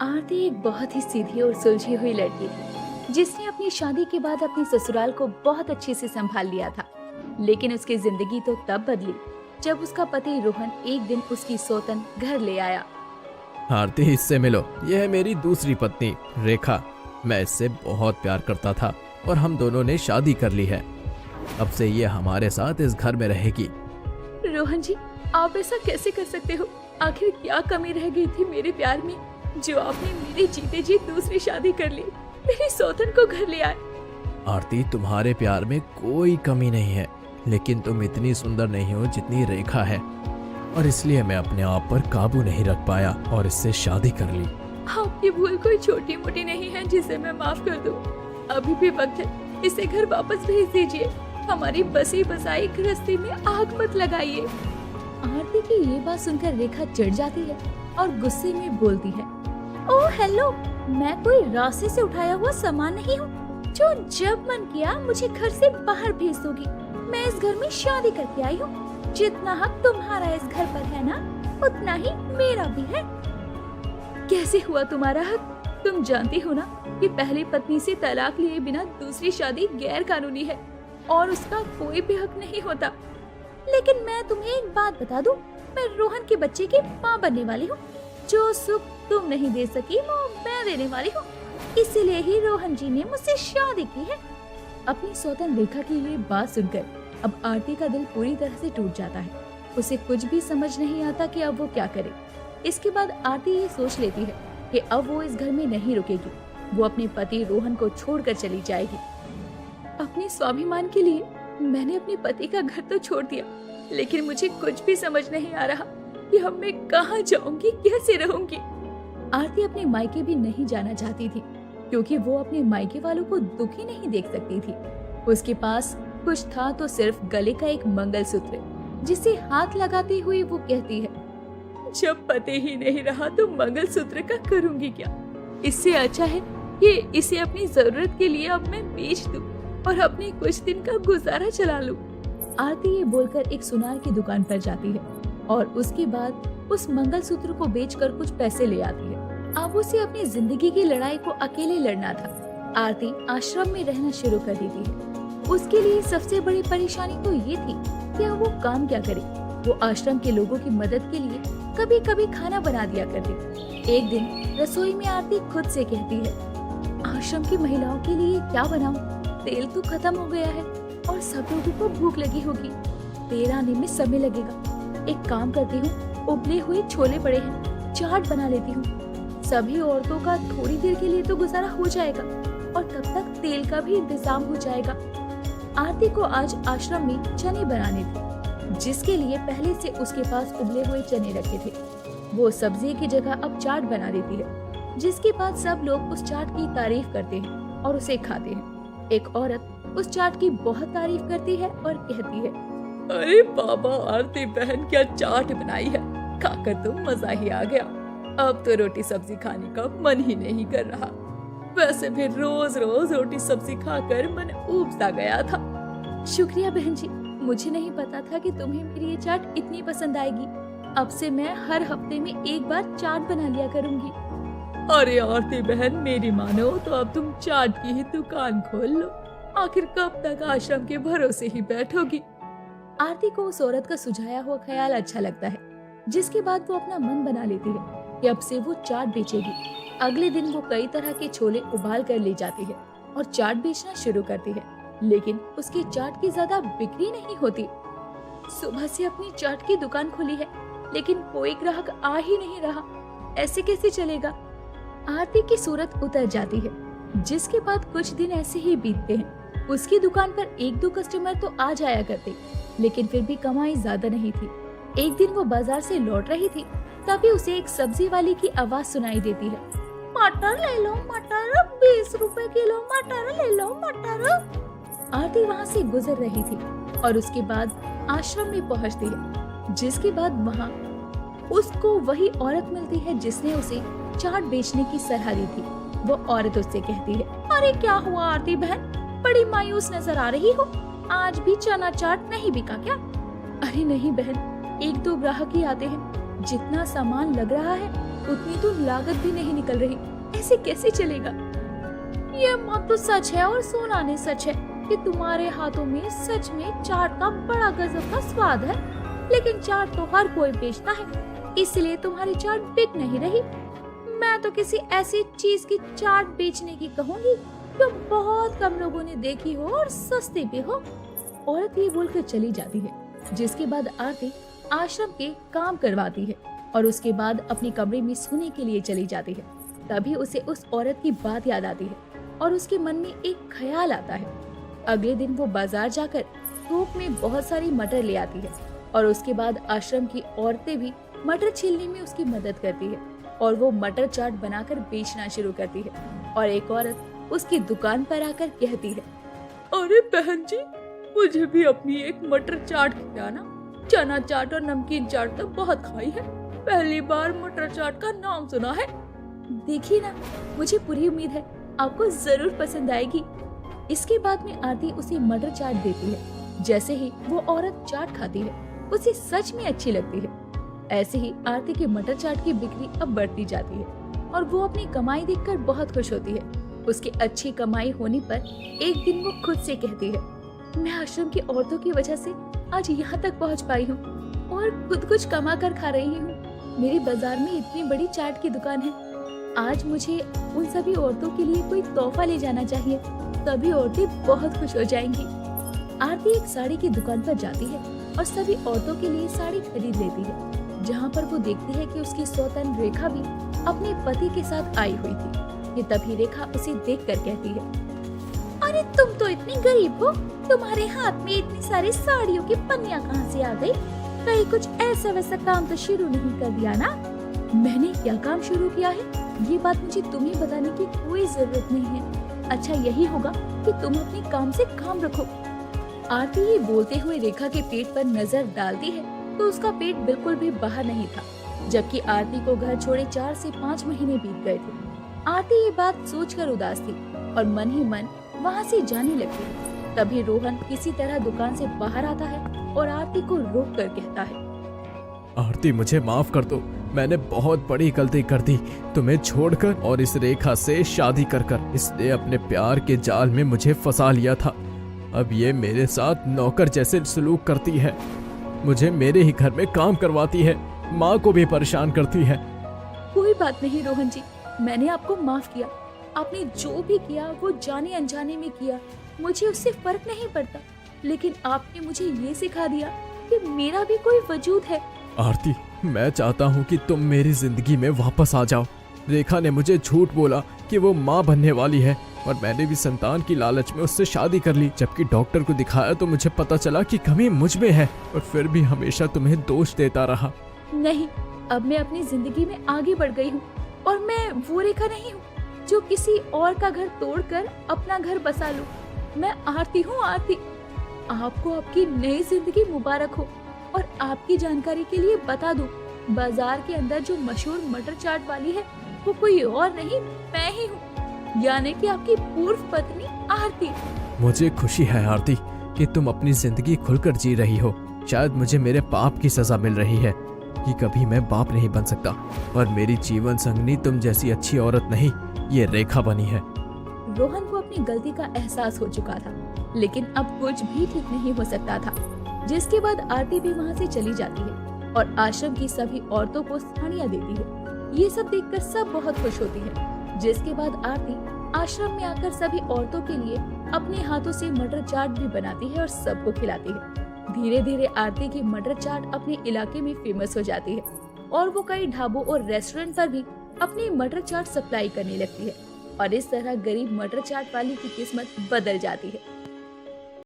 आरती एक बहुत ही सीधी और सुलझी हुई लड़की थी जिसने अपनी शादी के बाद अपने ससुराल को बहुत अच्छे से संभाल लिया था। लेकिन उसकी जिंदगी तो तब बदली जब उसका पति रोहन एक दिन उसकी सौतन घर ले आया। आरती, इससे मिलो। यह है मेरी दूसरी पत्नी रेखा। मैं इससे बहुत प्यार करता था और हम दोनों ने शादी कर ली है। अब से ये हमारे साथ इस घर में रहेगी। रोहन जी, आप ऐसा कैसे कर सकते हो? आखिर क्या कमी रह गई थी मेरे प्यार में जो आपने मेरे जीते जी दूसरी शादी कर ली, मेरी सौतन को घर ले आए? आरती, तुम्हारे प्यार में कोई कमी नहीं है, लेकिन तुम इतनी सुंदर नहीं हो जितनी रेखा है, और इसलिए मैं अपने आप पर काबू नहीं रख पाया और इससे शादी कर ली। आपकी भूल कोई छोटी मोटी नहीं है जिसे मैं माफ कर दूं। अभी भी वक्त है, इसे घर वापस भेज दीजिए। हमारी बसी बसाई गृहस्थी में आग मत लगाइए। आरती की ये बात सुनकर रेखा चिढ़ जाती है और गुस्से में बोलती है, ओह हेलो, मैं कोई रास्ते से उठाया हुआ सामान नहीं हूँ जो जब मन किया मुझे घर से बाहर भेज दोगी। मैं इस घर में शादी करके आई हूँ। जितना हक तुम्हारा इस घर पर है ना, उतना ही मेरा भी है। कैसे हुआ तुम्हारा हक? तुम जानती हो ना कि पहली पत्नी से तलाक लिए बिना दूसरी शादी गैर कानूनी है और उसका कोई भी हक नहीं होता। लेकिन मैं तुम्हें एक बात बता दूं, मैं रोहन के बच्चे की माँ बनने वाली हूँ। जो सुख तुम नहीं दे सकी वो मैं देने वाली हूँ। इसीलिए ही रोहन जी ने मुझसे शादी की है। अपनी सौतन रेखा की ये बात सुनकर अब आरती का दिल पूरी तरह से टूट जाता है। उसे कुछ भी समझ नहीं आता कि अब वो क्या करे। इसके बाद आरती ये सोच लेती है कि अब वो इस घर में नहीं रुकेगी। वो अपने पति रोहन को छोड़कर चली जाएगी। अपने स्वाभिमान के लिए मैंने अपने पति का घर तो छोड़ दिया, लेकिन मुझे कुछ भी समझ नहीं आ रहा कि अब मैं कहाँ जाऊंगी, कैसे रहूंगी। आरती अपने मायके भी नहीं जाना चाहती थी क्योंकि वो अपने मायके वालों को दुखी नहीं देख सकती थी। उसके पास कुछ था तो सिर्फ गले का एक मंगलसूत्र, जिसे हाथ लगाते हुए वो कहती है, जब पति ही नहीं रहा तो मंगलसूत्र का करूंगी क्या? इससे अच्छा है कि इसे अपनी जरूरत के लिए अब मैं बेच दूं और अपने कुछ दिन का गुजारा चला लूं। आरती ये बोलकर एक सुनार की दुकान पर जाती है और उसके बाद उस मंगलसूत्र को बेचकर कुछ पैसे ले आती है। अब उसे अपनी जिंदगी की लड़ाई को अकेले लड़ना था। आरती आश्रम में रहना शुरू कर देती है। उसके लिए सबसे बड़ी परेशानी तो ये थी कि अब वो काम क्या करे। वो आश्रम के लोगों की मदद के लिए कभी कभी खाना बना दिया करती। एक दिन रसोई में आरती खुद से कहती है, आश्रम की महिलाओं के लिए क्या बनाऊं? तेल तो खत्म हो गया है और सब लोगों को भूख लगी होगी। तेल आने में समय लगेगा। एक काम करती हूँ, उबले हुए छोले पड़े हैं, चाट बना लेती हूँ। सभी औरतों का थोड़ी देर के लिए तो गुजारा हो जाएगा और तब तक तेल का भी इंतजाम हो जाएगा। आरती को आज आश्रम में चने बनाने थे, जिसके लिए पहले से उसके पास उबले हुए चने रखे थे। वो सब्जी की जगह अब चाट बना देती है, जिसके बाद सब लोग उस चाट की तारीफ करते हैं और उसे खाते हैं। एक औरत उस चाट की बहुत तारीफ करती है और कहती है, अरे बाबा, आरती बहन क्या चाट बनाई है, खाकर तो मजा ही आ गया। अब तो रोटी सब्जी खाने का मन ही नहीं कर रहा। वैसे भी रोज रोज रोटी सब्जी खाकर मन ऊब सा गया था। शुक्रिया बहन जी, मुझे नहीं पता था कि तुम्हें मेरी ये चाट इतनी पसंद आएगी। अब से मैं हर हफ्ते में एक बार चाट बना लिया करूंगी। अरे आरती बहन, मेरी मानो तो अब तुम चाट की ही दुकान खोल लो। आखिर कब तक आश्रम के भरोसे ही बैठोगी? आरती को उस औरत का सुझाया हुआ ख्याल अच्छा लगता है, जिसके बाद वो अपना मन बना लेती है कि अब से वो चाट बेचेगी। अगले दिन वो कई तरह के छोले उबाल कर ले जाती है और चाट बेचना शुरू करती है, लेकिन उसकी चाट की ज्यादा बिक्री नहीं होती। सुबह से अपनी चाट की दुकान खोली है, लेकिन कोई ग्राहक आ ही नहीं रहा। ऐसे कैसे चलेगा? आरती की सूरत उतर जाती है, जिसके बाद कुछ दिन ऐसे ही बीतते हैं। उसकी दुकान पर एक दो कस्टमर तो आ जाया करते, लेकिन फिर भी कमाई ज्यादा नहीं थी। एक दिन वो बाजार से लौट रही थी, तभी उसे एक सब्जी वाली की आवाज सुनाई देती है, मटर ले लो मटर, 20 रुपए किलो मटर ले लो मटर। आरती वहाँ से गुजर रही थी और उसके बाद आश्रम में पहुँचती है, जिसके बाद वहाँ उसको वही औरत मिलती है जिसने उसे चाट बेचने की सलाह दी थी। वो औरत उससे कहती है, अरे क्या हुआ आरती बहन, बड़ी मायूस नजर आ रही हो, आज भी चना चाट नहीं बिका क्या? अरे नहीं बहन, एक दो ग्राहक ही आते हैं, जितना सामान लग रहा है उतनी तो लागत भी नहीं निकल रही, ऐसे कैसे चलेगा? ये बात तो सच है और सोना ने सच है कि तुम्हारे हाथों में सच में चाट का बड़ा गजब का स्वाद है, लेकिन चाट तो हर कोई बेचता है, इसलिए तुम्हारी चाट बिक नहीं रही। मैं तो किसी ऐसी चीज की चाट बेचने की कहूँगी जो बहुत कम लोगों ने देखी हो और सस्ती भी हो। औरत ये बोलकर चली जाती है, जिसके बाद आरती आश्रम के काम करवाती है और उसके बाद अपने कमरे में सोने के लिए चली जाती है। तभी उसे उस औरत की बात याद आती है और उसके मन में एक ख्याल आता है। अगले दिन वो बाजार जाकर थोक में बहुत सारी मटर ले आती है और उसके बाद आश्रम की औरतें भी मटर छीलने में उसकी मदद करती है और वो मटर चाट बनाकर बेचना शुरू करती है। और एक औरत उसकी दुकान पर आकर कहती है, अरे बहन जी, मुझे भी अपनी एक मटर चाट खिलाना। चना चाट और नमकीन चाट तो बहुत खाई है, पहली बार मटर चाट का नाम सुना है। देखिए ना, मुझे पूरी उम्मीद है आपको जरूर पसंद आएगी। इसके बाद में आरती उसे मटर चाट देती है। जैसे ही वो औरत चाट खाती है, उसे सच में अच्छी लगती है। ऐसे ही आरती की मटर चाट की बिक्री अब बढ़ती जाती है और वो अपनी कमाई देखकर बहुत खुश होती है। उसकी अच्छी कमाई होने पर एक दिन वो खुद से कहती है, मैं आश्रम की औरतों की वजह से आज यहाँ तक पहुँच पाई हूँ और खुद कुछ कमा कर खा रही हूँ। मेरे बाजार में इतनी बड़ी चाट की दुकान है, आज मुझे उन सभी औरतों के लिए कोई तोहफा ले जाना चाहिए, तभी औरतें बहुत खुश हो जाएंगी। आरती एक साड़ी की दुकान पर जाती है और सभी औरतों के लिए साड़ी खरीद लेती है, जहाँ पर वो देखती है कि उसकी सौतन रेखा भी अपने पति के साथ आई हुई थी। ये तभी रेखा उसे देखकर कहती है, अरे तुम तो इतनी गरीब हो, तुम्हारे हाथ में इतनी सारी साड़ियों की पन्नियां कहाँ से आ गई? कहीं कुछ ऐसा वैसा काम तो शुरू नहीं कर दिया ना? मैंने क्या काम शुरू किया है, ये बात मुझे तुम्हें बताने की कोई जरूरत नहीं है। अच्छा यही होगा कि तुम अपने काम से काम रखो। आरती ये बोलते हुए रेखा के पेट पर नजर डालती है तो उसका पेट बिल्कुल भी बाहर नहीं था, जबकि आरती को घर छोड़े 4 से 5 महीने बीत गए थे। आरती ये बात सोचकर उदास थी और मन ही मन वहाँ से जाने लगती है। तभी रोहन किसी तरह दुकान से बाहर आता है और आरती को रोक कर कहता है, आरती मुझे माफ कर दो, मैंने बहुत बड़ी गलती कर दी तुम्हें छोड़कर और इस रेखा से शादी कर इसने अपने प्यार के जाल में मुझे फंसा लिया था। अब ये मेरे साथ नौकर जैसे सलूक करती है, मुझे मेरे ही घर में काम करवाती है, माँ को भी परेशान करती है। कोई बात नहीं रोहन जी, मैंने आपको माफ किया। आपने जो भी किया वो जाने अनजाने में किया, मुझे उससे फर्क नहीं पड़ता, लेकिन आपने मुझे ये सिखा दिया कि मेरा भी कोई वजूद है। आरती, मैं चाहता हूँ कि तुम मेरी जिंदगी में वापस आ जाओ। रेखा ने मुझे झूठ बोला कि वो माँ बनने वाली है और मैंने भी संतान की लालच में उससे शादी कर ली, जबकि डॉक्टर को दिखाया तो मुझे पता चला कि कमी मुझ में है और फिर भी हमेशा तुम्हें दोष देता रहा। नहीं, अब मैं अपनी जिंदगी में आगे बढ़ गई हूँ और मैं वो रेखा नहीं हूँ जो किसी और का घर तोड़कर अपना घर बसा लूं। मैं आरती हूँ, आरती। आपको आपकी नई जिंदगी मुबारक हो। और आपकी जानकारी के लिए बता दूं, बाजार के अंदर जो मशहूर मटर चाट वाली है वो कोई और नहीं, मैं ही हूँ, यानी कि आपकी पूर्व पत्नी आरती। मुझे खुशी है आरती कि तुम अपनी जिंदगी खुलकर जी रही हो। शायद मुझे मेरे पाप की सजा मिल रही है कि कभी मैं बाप नहीं बन सकता और मेरी जीवन संगनी तुम जैसी अच्छी औरत नहीं, ये रेखा बनी है। रोहन को अपनी गलती का एहसास हो चुका था, लेकिन अब कुछ भी ठीक नहीं हो सकता था। जिसके बाद आरती भी वहाँ से चली जाती है और आश्रम की सभी औरतों को साड़ियाँ देती है। ये सब देखकर सब बहुत खुश होती है। जिसके बाद आरती आश्रम में आकर सभी औरतों के लिए अपने हाथों से मटर चाट भी बनाती है और सबको खिलाती है। धीरे धीरे आरती की मटर चाट अपने इलाके में फेमस हो जाती है और वो कई ढाबों और रेस्टोरेंट पर भी अपनी मटर चाट सप्लाई करने लगती है और इस तरह गरीब मटर चाट वाली की किस्मत बदल जाती है।